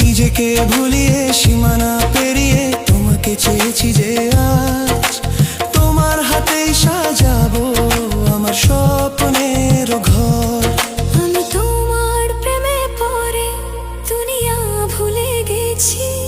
নিজেকে ভুলিয়ে সীমানা পেরিয়ে তোমাকে চেয়েছি যে আজ তোমার হাতেই সাজাবো আমার স্বপ্নের ঘর। আমি তোমার প্রেমে পড়ে দুনিয়া ভুলে গেছি।